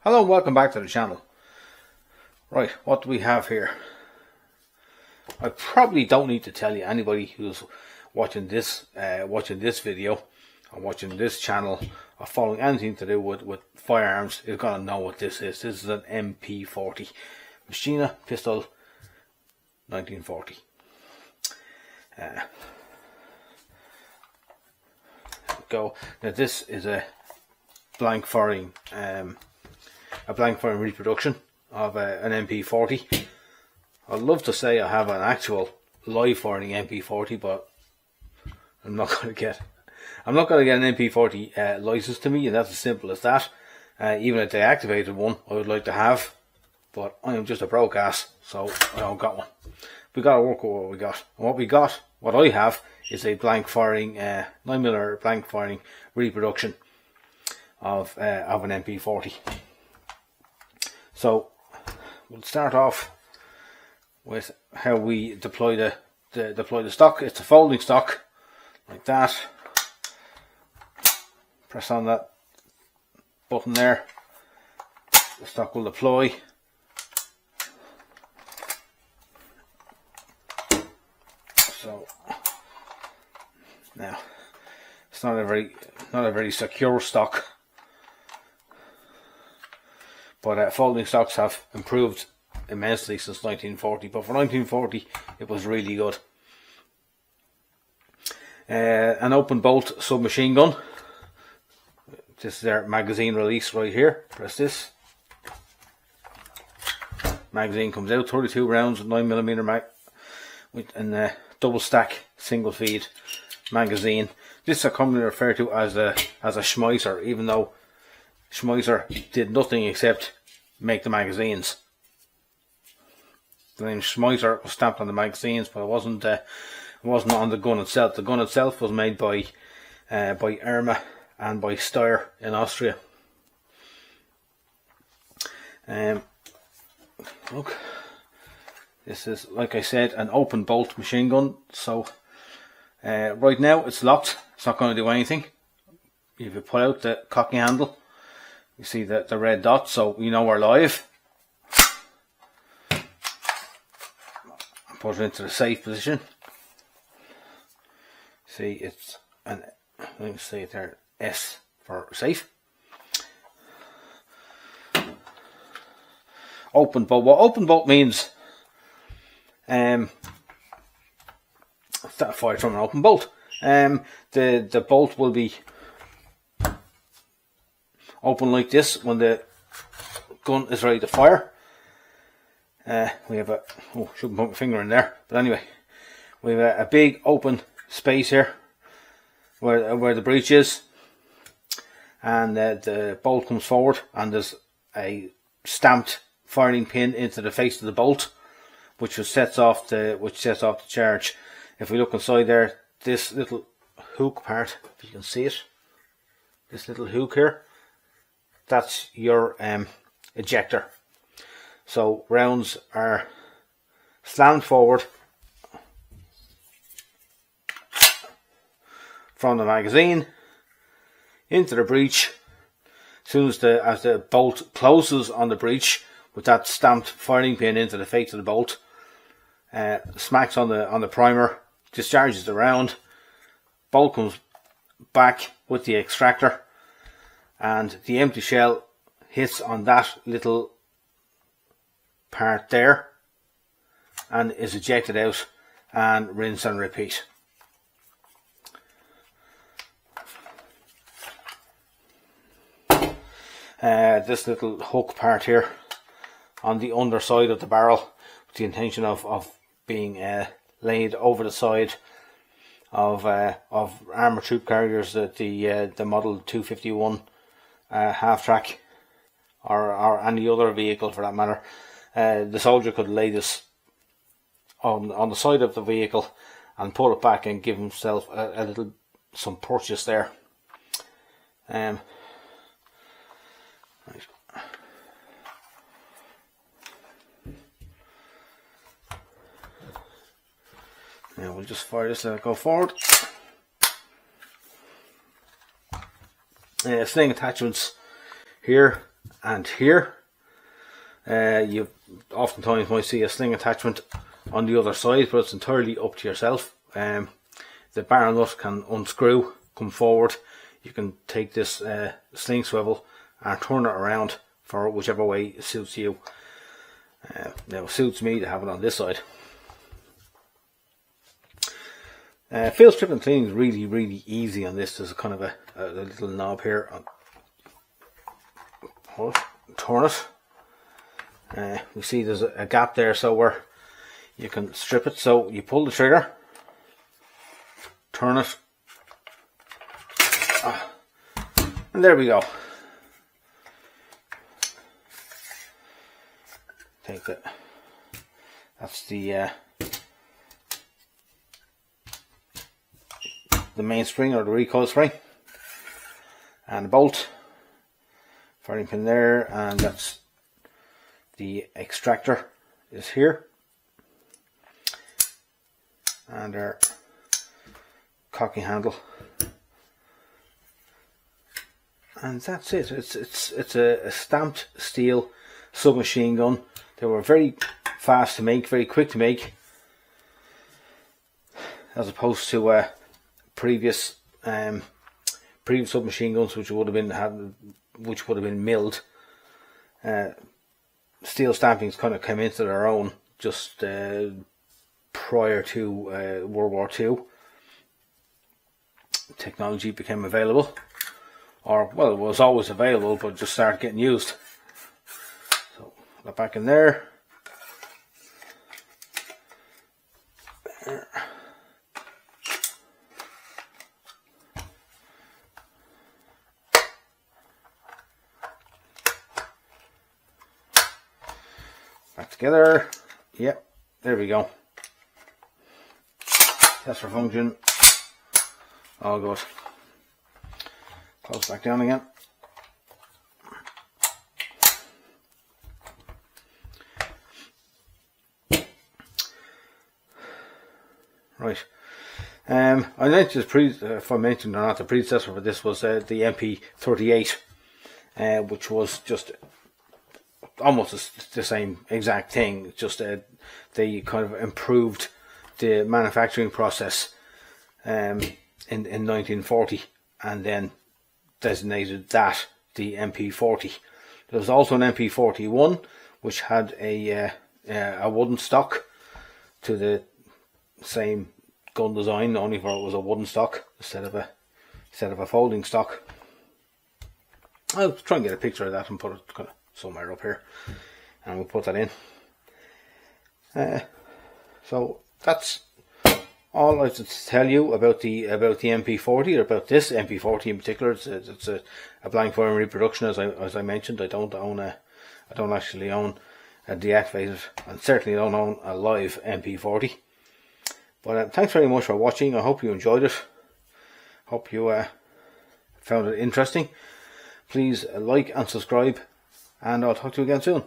Hello and welcome back to the channel. Right, what do we have here? I probably don't need to tell you, anybody who's watching this video or watching this channel or following anything to do with firearms is going to know what this is. This is an MP40 Machina pistol 1940. Now this is a blank firing reproduction of an MP40. I'd love to say I have an actual live firing MP40, but I'm not going to get an MP40 license to me, and that's as simple as that. Even a deactivated one I would like to have, but I am just a broke ass, so I don't got one. We got to work with what we got. And what I have is a blank firing 9mm blank firing reproduction of an MP40. So we'll start off with how we deploy the stock. It's a folding stock like that. Press on that button there. The stock will deploy. So now it's not a very secure stock, but folding stocks have improved immensely since 1940. But for 1940, it was really good. An open bolt submachine gun. This is their magazine release right here. Press this. Magazine comes out, 32 rounds, 9mm mag, with a double stack single feed magazine. This is commonly referred to as a Schmeisser, even though Schmeisser did nothing except make the magazines. The name Schmeisser was stamped on the magazines, but it wasn't on the gun itself. The gun itself was made by Irma and by Steyr in Austria. Look, this is, like I said, an open bolt machine gun. So right now it's locked. It's not going to do anything. If you pull out the cocking handle, you see the red dot, so we know we're live. Put it into the safe position. See, it's let me say it there, S for safe. Open bolt. What open bolt means? That fired from an open bolt. The bolt will be open like this when the gun is ready to fire. We have shouldn't put my finger in there, but anyway, we have a big open space here where the breech is, and the bolt comes forward, and there's a stamped firing pin into the face of the bolt, which sets off the charge. If we look inside there, this little hook part, if you can see it, this little hook here, that's your ejector. So rounds are slammed forward from the magazine into the breech. As soon as the bolt closes on the breech with that stamped firing pin into the face of the bolt, smacks on the primer, discharges the round, bolt comes back with the extractor, and the empty shell hits on that little part there and is ejected out, and rinse and repeat. This little hook part here on the underside of the barrel, with the intention of being laid over the side of armour troop carriers, the model 251 half track, or any other vehicle for that matter. The soldier could lay this on the side of the vehicle and pull it back and give himself some purchase there. Right. Now we'll just fire this, let it go forward. Sling attachments here and here. You oftentimes might see a sling attachment on the other side, but it's entirely up to yourself. The barrel nut can unscrew, come forward. You can take this sling swivel and turn it around for whichever way suits you. Now it suits me to have it on this side. Field stripping cleaning is really easy on this. There's a kind of a little knob here. Turn it. We see there's a gap there, so where you can strip it. So you pull the trigger, turn it, and there we go. Take that. That's the mainspring or the recoil spring, and a bolt, firing pin there, and that's the extractor is here, and our cocking handle, and that's it. It's a stamped steel submachine gun. They were very fast to make, very quick to make, as opposed to previous submachine guns, which would have been milled. Steel stampings kind of came into their own just prior to World War II. Technology became available, or well, it was always available, but just started getting used. So that back in there. Back together. Yep, there we go. Test for function. All good. Close back down again. Right. I mentioned if I mentioned or not, the predecessor for this was the MP38, which was just almost the same exact thing. Just they kind of improved the manufacturing process in 1940, and then designated that the MP40. There was also an MP41 which had a wooden stock to the same gun design, only for it was a wooden stock instead of a folding stock. I'll try and get a picture of that and put it kind of somewhere up here, and we'll put that in. So that's all I have to tell you about the MP40, or about this MP40 in particular. It's a blank form reproduction, as I mentioned. I don't actually own a deactivated, and certainly don't own a live MP40. But thanks very much for watching. I hope you enjoyed it. Hope you found it interesting. Please like and subscribe, and I'll talk to you again soon.